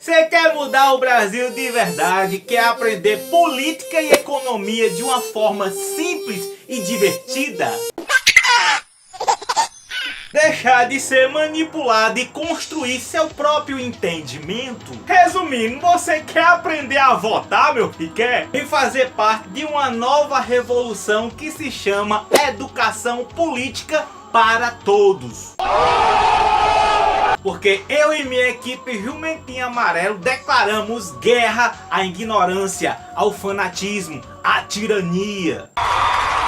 Você quer mudar o Brasil de verdade? Quer aprender política e economia de uma forma simples e divertida? Deixar de ser manipulado e construir seu próprio entendimento? Resumindo, você quer aprender a votar, meu filho? Quer? Vem fazer parte de uma nova revolução que se chama Educação Política para Todos. Porque eu e minha equipe Jumentinho Amarelo declaramos guerra à ignorância, ao fanatismo, à tirania.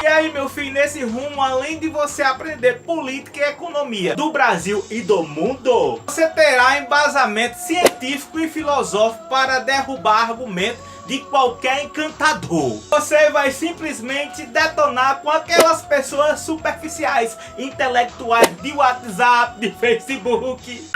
E aí, meu filho, nesse rumo, além de você aprender política e economia do Brasil e do mundo, você terá embasamento científico e filosófico para derrubar argumentos de qualquer encantador. Você vai simplesmente detonar com aquelas pessoas superficiais, intelectuais de WhatsApp, de Facebook.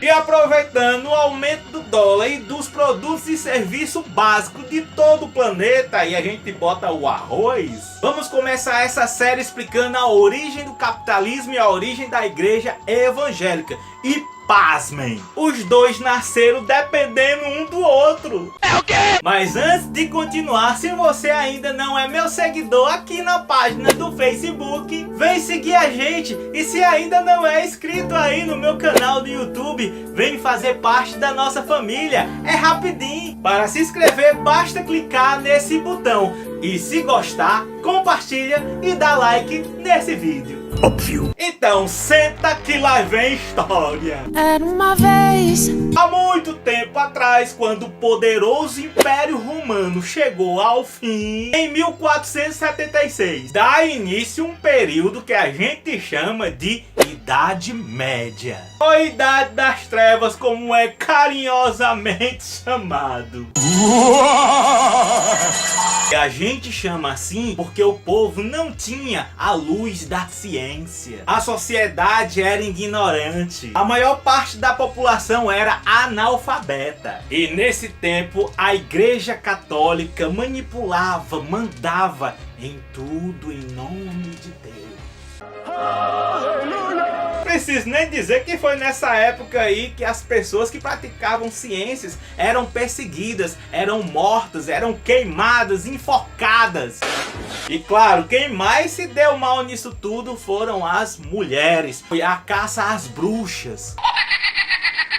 E aproveitando o aumento do dólar e dos produtos e serviços básicos de todo o planeta, e a gente bota o arroz, vamos começar essa série explicando a origem do capitalismo e a origem da igreja evangélica. E pasmem, os dois nasceram dependendo um do outro. É o quê? Mas antes de continuar, se você ainda não é meu seguidor aqui na página do Facebook, vem seguir a gente. E se ainda não é inscrito aí no meu canal do YouTube, vem fazer parte da nossa família. É rapidinho. Para se inscrever, basta clicar nesse botão. E se gostar, compartilha e dá like nesse vídeo. Óbvio. Então senta que lá vem história. Era uma vez, há muito tempo atrás, quando o poderoso Império Romano chegou ao fim, em 1476, dá início um período que a gente chama de Idade Média, ou Idade das Trevas, como é carinhosamente chamado. E a gente chama assim porque o povo não tinha a luz da ciência. A sociedade era ignorante. A maior parte da população era analfabeta. E nesse tempo a Igreja Católica manipulava, mandava em tudo em nome de Deus. Aleluia! Preciso nem dizer que foi nessa época aí que as pessoas que praticavam ciências eram perseguidas, eram mortas, eram queimadas, enforcadas. E claro, quem mais se deu mal nisso tudo foram as mulheres. Foi a caça às bruxas.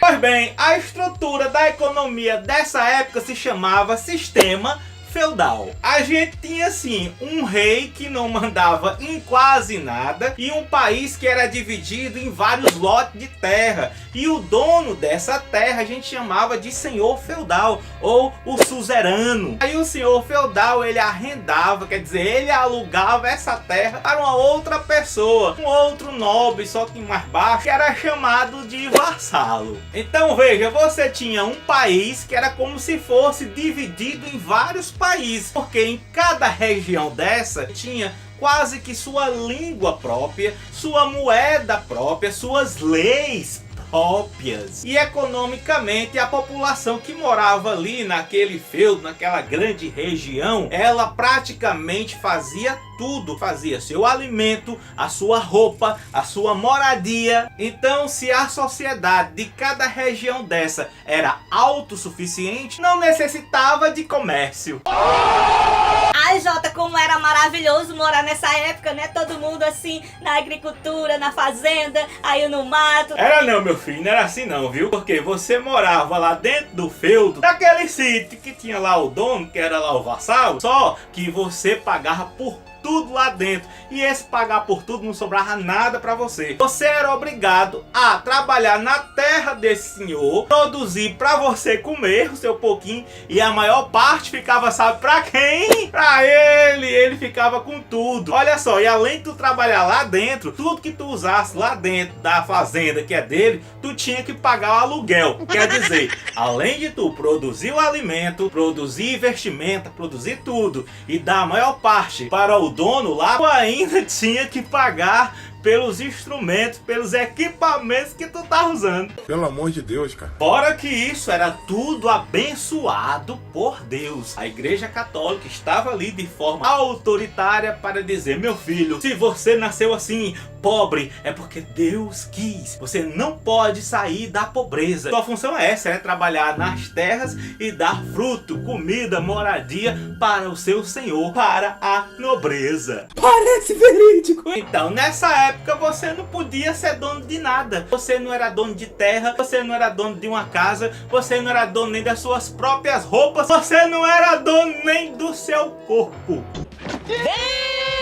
Pois bem, a estrutura da economia dessa época se chamava sistema feudal. A gente tinha assim um rei que não mandava em quase nada e um país que era dividido em vários lotes de terra, e o dono dessa terra a gente chamava de senhor feudal ou o suzerano. Aí o senhor feudal ele arrendava, quer dizer, ele alugava essa terra para uma outra pessoa, um outro nobre, só que mais baixo, que era chamado de vassalo. Então veja, você tinha um país que era como se fosse dividido em vários país, porque em cada região dessa tinha quase que sua língua própria, sua moeda própria, suas leis próprias. E economicamente a população que morava ali naquele feudo, naquela grande região, ela praticamente fazia tudo, fazia seu alimento, a sua roupa, a sua moradia. Então, se a sociedade de cada região dessa era autossuficiente, não necessitava de comércio. Ai, Jota, como era maravilhoso morar nessa época, né? Todo mundo assim, na agricultura, na fazenda, aí no mato. Era não, meu filho, não era assim não, viu? Porque você morava lá dentro do feudo, daquele sítio que tinha lá o dono, que era lá o vassalo, só que você pagava por tudo lá dentro, e esse pagar por tudo não sobrava nada para você. Você era obrigado a trabalhar na terra desse senhor, produzir para você comer o seu pouquinho, e a maior parte ficava, sabe para quem? Para ele ficava com tudo. Olha só, e além de tu trabalhar lá dentro, tudo que tu usasse lá dentro da fazenda que é dele, tu tinha que pagar o aluguel. Quer dizer, além de tu produzir o alimento, produzir vestimenta, produzir tudo e dar a maior parte para o dono lá, tu ainda tinha que pagar pelos instrumentos, pelos equipamentos que tu tá usando. Pelo amor de Deus, cara. Fora que isso era tudo abençoado por Deus. A Igreja Católica estava ali de forma autoritária para dizer: meu filho, se você nasceu assim, pobre, é porque Deus quis. Você não pode sair da pobreza. Sua função é essa, é trabalhar nas terras e dar fruto, comida, moradia para o seu Senhor, para a nobreza. Parece verídico. Então, nessa época, você não podia ser dono de nada. Você não era dono de terra, você não era dono de uma casa, você não era dono nem das suas próprias roupas, você não era dono nem do seu corpo.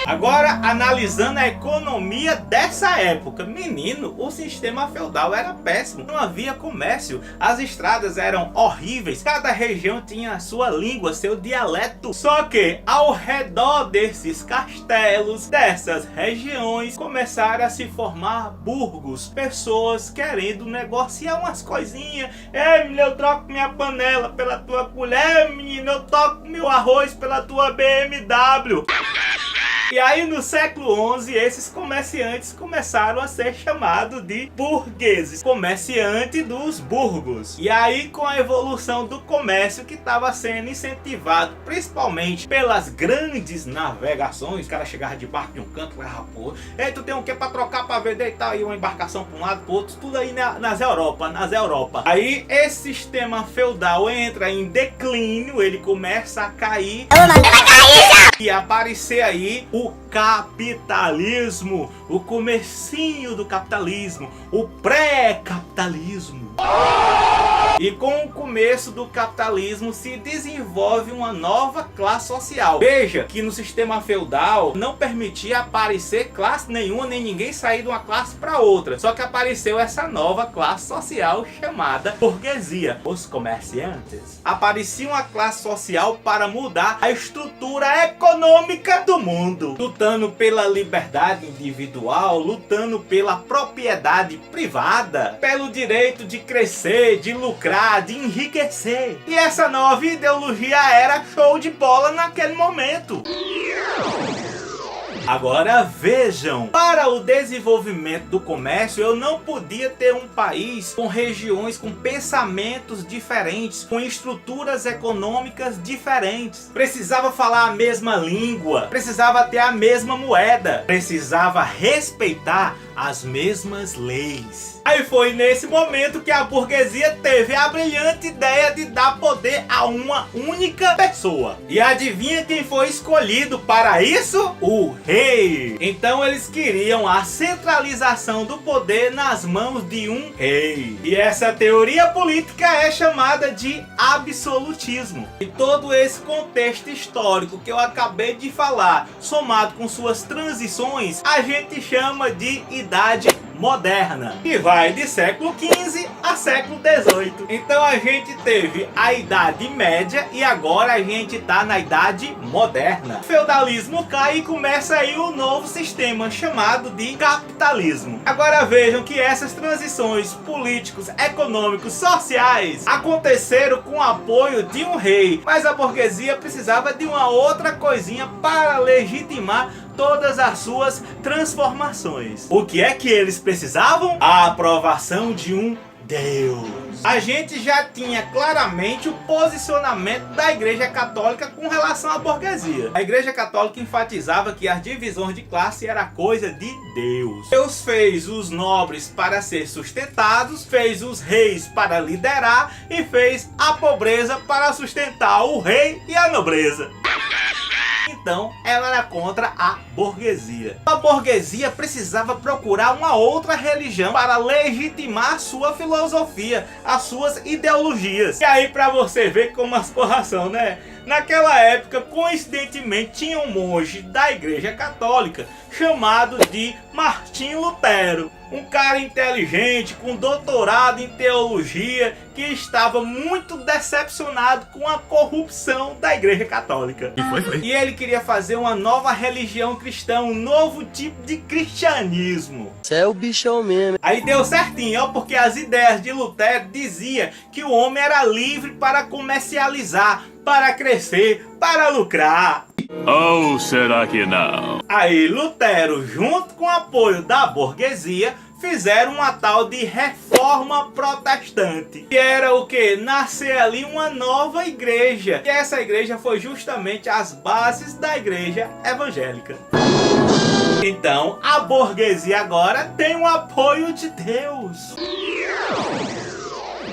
Agora, analisando a economia dessa época, menino, o sistema feudal era péssimo. Não havia comércio, as estradas eram horríveis, cada região tinha a sua língua, seu dialeto. Só que ao redor desses castelos, dessas regiões, começaram a se formar burgos, pessoas querendo negociar umas coisinhas. Ei, menino, eu troco minha panela pela tua colher, menino, eu troco meu arroz pela tua BMW. E aí no século XI, esses comerciantes começaram a ser chamados de burgueses, comerciante dos burgos. E aí, com a evolução do comércio que estava sendo incentivado principalmente pelas grandes navegações, o cara chegava de barco de um canto, pô, ei, tu tem o que para trocar, para vender e tal, e uma embarcação para um lado, para outro, tudo aí nas Europa. Aí esse sistema feudal entra em declínio, ele começa a cair. E aparecer aí o capitalismo, o comecinho do capitalismo, o pré-capitalismo. E com o começo do capitalismo se desenvolve uma nova classe social. Veja que no sistema feudal não permitia aparecer classe nenhuma, nem ninguém sair de uma classe para outra. Só que apareceu essa nova classe social chamada burguesia, os comerciantes. Aparecia uma classe social para mudar a estrutura econômica do mundo, lutando pela liberdade individual, lutando pela propriedade privada, pelo direito de crescer, de lucrar, de enriquecer. E essa nova ideologia era show de bola naquele momento. Agora vejam, para o desenvolvimento do comércio eu não podia ter um país com regiões com pensamentos diferentes, com estruturas econômicas diferentes. Precisava falar a mesma língua, precisava ter a mesma moeda, precisava respeitar as mesmas leis. Aí foi nesse momento que a burguesia teve a brilhante ideia de dar poder a uma única pessoa. E adivinha quem foi escolhido para isso? O rei. Então eles queriam a centralização do poder nas mãos de um rei. E essa teoria política é chamada de absolutismo. E todo esse contexto histórico que eu acabei de falar, somado com suas transições, a gente chama de Idade Moderna, que vai de século XV a século XVIII. Então a gente teve a Idade Média e agora a gente tá na Idade Moderna. O feudalismo cai e começa aí um novo sistema chamado de capitalismo. Agora vejam que essas transições políticos, econômicos, sociais aconteceram com o apoio de um rei, mas a burguesia precisava de uma outra coisinha para legitimar todas as suas transformações. O que é que eles precisavam? A aprovação de um Deus. A gente já tinha claramente o posicionamento da Igreja Católica com relação à burguesia. A Igreja Católica enfatizava que as divisões de classe era coisa de Deus. Deus fez os nobres para ser sustentados, fez os reis para liderar e fez a pobreza para sustentar o rei e a nobreza. Então, ela era contra a burguesia. A burguesia precisava procurar uma outra religião para legitimar sua filosofia, as suas ideologias. E aí, para você ver como as coisas são, né? Naquela época, coincidentemente, tinha um monge da Igreja Católica chamado de Martinho Lutero. Um cara inteligente, com doutorado em teologia, que estava muito decepcionado com a corrupção da Igreja Católica. E ele queria fazer uma nova religião cristã, um novo tipo de cristianismo. Você é o bichão mesmo. Aí deu certinho, ó, porque as ideias de Lutero diziam que o homem era livre para comercializar, para crescer, para lucrar. Ou será que não? Aí Lutero, junto com o apoio da burguesia, fizeram uma tal de reforma protestante. Que era o que? Nascer ali uma nova igreja. E essa igreja foi justamente as bases da igreja evangélica. Então, a burguesia agora tem o apoio de Deus.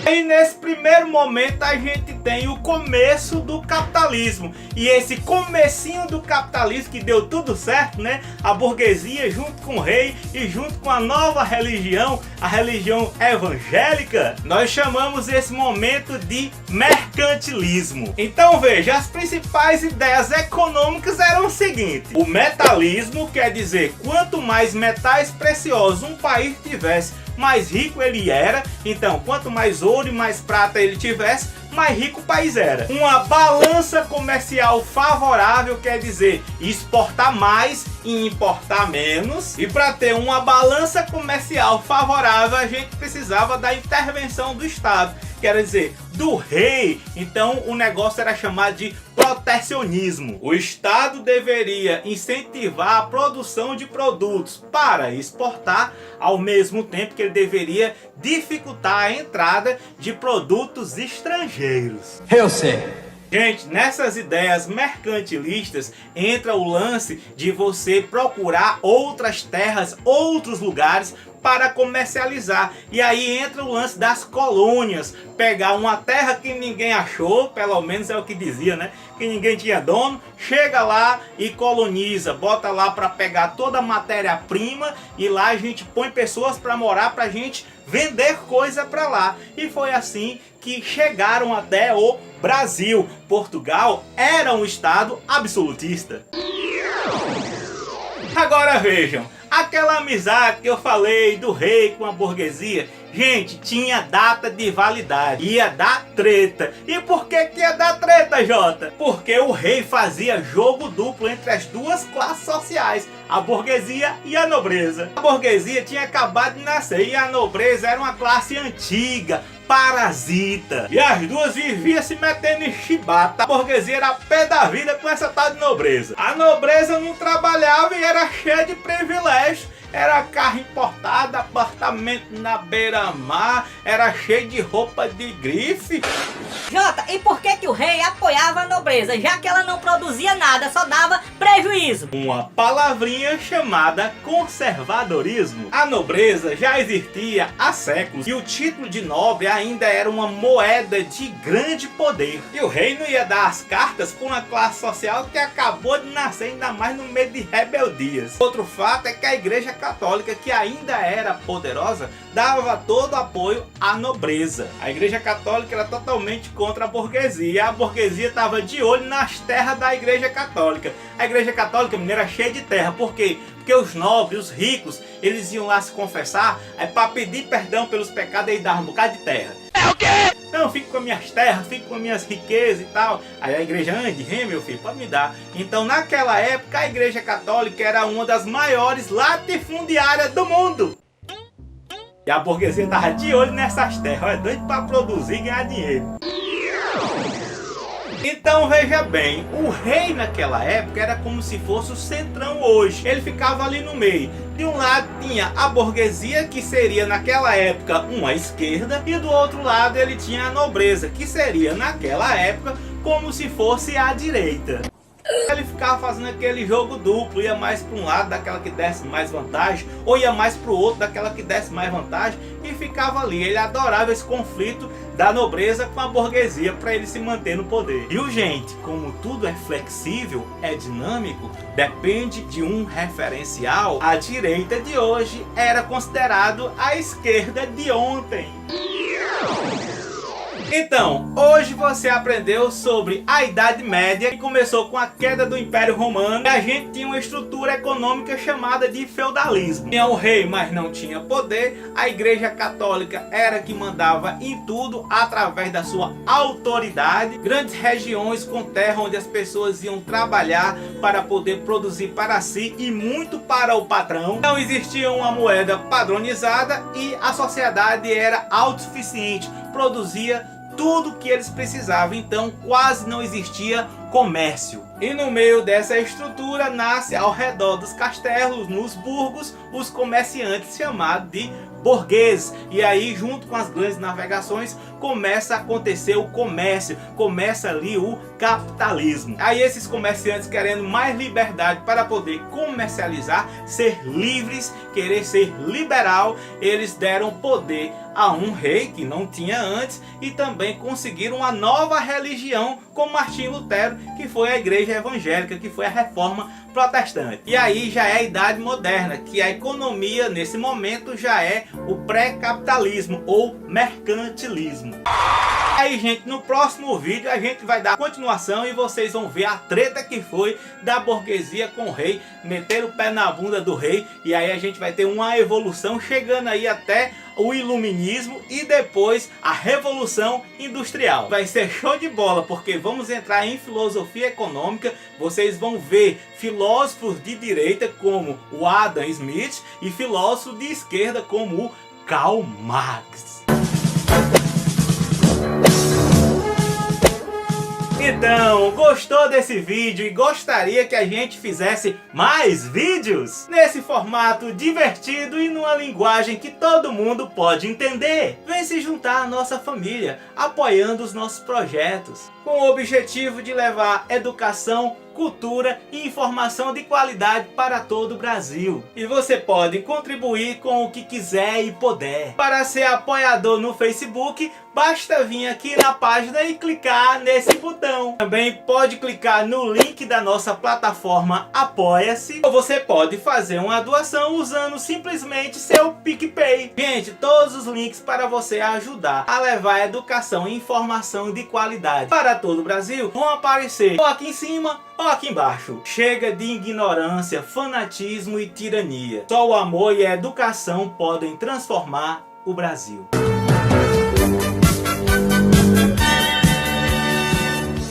E nesse primeiro momento a gente tem o começo do capitalismo. E esse comecinho do capitalismo que deu tudo certo, né? A burguesia junto com o rei e junto com a nova religião, a religião evangélica, nós chamamos esse momento de mercantilismo. Então veja, as principais ideias econômicas eram o seguinte: o metalismo, quer dizer, quanto mais metais preciosos um país tivesse, mais rico ele era. Então, quanto mais ouro e mais prata ele tivesse, mais rico o país era. Uma balança comercial favorável, quer dizer, exportar mais e importar menos. E para ter uma balança comercial favorável, a gente precisava da intervenção do Estado, quer dizer, do rei. Então o negócio era chamado de protecionismo. O Estado deveria incentivar a produção de produtos para exportar, ao mesmo tempo que ele deveria dificultar a entrada de produtos estrangeiros. Eu sei. Gente, nessas ideias mercantilistas entra o lance de você procurar outras terras, outros lugares para comercializar. E aí entra o lance das colônias. Pegar uma terra que ninguém achou, pelo menos é o que dizia, né? Que ninguém tinha dono, chega lá e coloniza, bota lá para pegar toda a matéria-prima e lá a gente põe pessoas para morar, para a gente vender coisa para lá. E foi assim que chegaram até o Brasil. Portugal era um estado absolutista. Agora vejam, aquela amizade que eu falei do rei com a burguesia, gente, tinha data de validade, ia dar treta. E por que ia dar treta, Jota? Porque o rei fazia jogo duplo entre as duas classes sociais, a burguesia e a nobreza. A burguesia tinha acabado de nascer e a nobreza era uma classe antiga, parasita. E as duas viviam se metendo em chibata. A burguesia era pé da vida com essa tal de nobreza. A nobreza não trabalhava e era cheia de privilégios. Era carro importado, apartamento na beira-mar, era cheio de roupa de grife. Jota, e por que o rei apoiava a nobreza, já que ela não produzia nada, só dava prejuízo? Uma palavrinha chamada conservadorismo. A nobreza já existia há séculos e o título de nobre ainda era uma moeda de grande poder. E o rei não ia dar as cartas para uma classe social que acabou de nascer, ainda mais no meio de rebeldias. Outro fato é que a igreja católica, que ainda era poderosa, dava todo apoio à nobreza. A igreja católica era totalmente contra a burguesia. A burguesia estava de olho nas terras da igreja católica. A igreja católica mineira era cheia de terra. Por quê? Porque os nobres, os ricos, eles iam lá se confessar, aí para pedir perdão pelos pecados eles davam um bocado de terra. É o quê? Não, fico com minhas terras, fico com minhas riquezas e tal. Aí a igreja, meu filho, pode me dar. Então naquela época a igreja católica era uma das maiores latifundiárias do mundo. E a burguesia estava de olho nessas terras, é doido para produzir e ganhar dinheiro. Então veja bem, o rei naquela época era como se fosse o centrão hoje. Ele ficava ali no meio. De um lado tinha a burguesia, que seria naquela época uma esquerda, e do outro lado ele tinha a nobreza, que seria naquela época como se fosse a direita. Ele ficava fazendo aquele jogo duplo, ia mais para um lado daquela que desse mais vantagem, ou ia mais para o outro daquela que desse mais vantagem, e ficava ali. Ele adorava esse conflito da nobreza com a burguesia para ele se manter no poder. E gente, como tudo é flexível, é dinâmico, depende de um referencial, a direita de hoje era considerado a esquerda de ontem. Então, hoje você aprendeu sobre a Idade Média, que começou com a queda do Império Romano, e a gente tinha uma estrutura econômica chamada de feudalismo. Tinha o rei, mas não tinha poder. A Igreja Católica era que mandava em tudo através da sua autoridade. Grandes regiões com terra onde as pessoas iam trabalhar para poder produzir para si e muito para o patrão. Não existia uma moeda padronizada e a sociedade era autossuficiente, produzia tudo que eles precisavam, então quase não existia comércio. E no meio dessa estrutura nasce ao redor dos castelos, nos burgos, os comerciantes chamados de burgueses. E aí, junto com as grandes navegações, começa a acontecer o comércio, começa ali o capitalismo. Aí esses comerciantes, querendo mais liberdade para poder comercializar, ser livres, querer ser liberal, eles deram poder a um rei que não tinha antes e também conseguiram uma nova religião com Martim Lutero, que foi a igreja evangélica, que foi a reforma protestante. E aí já é a idade moderna, que a economia nesse momento já é o pré-capitalismo ou mercantilismo. Aí, gente, no próximo vídeo a gente vai dar continuação e vocês vão ver a treta que foi da burguesia com o rei, meter o pé na bunda do rei, e aí a gente vai ter uma evolução chegando aí até o iluminismo e depois a revolução industrial. Vai ser show de bola, porque vamos entrar em filosofia econômica. Vocês vão ver filósofos de direita como o Adam Smith e filósofos de esquerda como o Karl Marx. Então, gostou desse vídeo e gostaria que a gente fizesse mais vídeos nesse formato divertido e numa linguagem que todo mundo pode entender? Vem se juntar à nossa família, apoiando os nossos projetos, com o objetivo de levar educação, cultura e informação de qualidade para todo o Brasil. E você pode contribuir com o que quiser e puder. Para ser apoiador no Facebook, basta vir aqui na página e clicar nesse botão. Também pode clicar no link da nossa plataforma Apoia-se, ou você pode fazer uma doação usando simplesmente seu PicPay. Gente, todos os links para você ajudar a levar educação e informação de qualidade para todo o Brasil vão aparecer ou aqui em cima ou aqui embaixo. Chega de ignorância, fanatismo e tirania. Só o amor e a educação podem transformar o Brasil.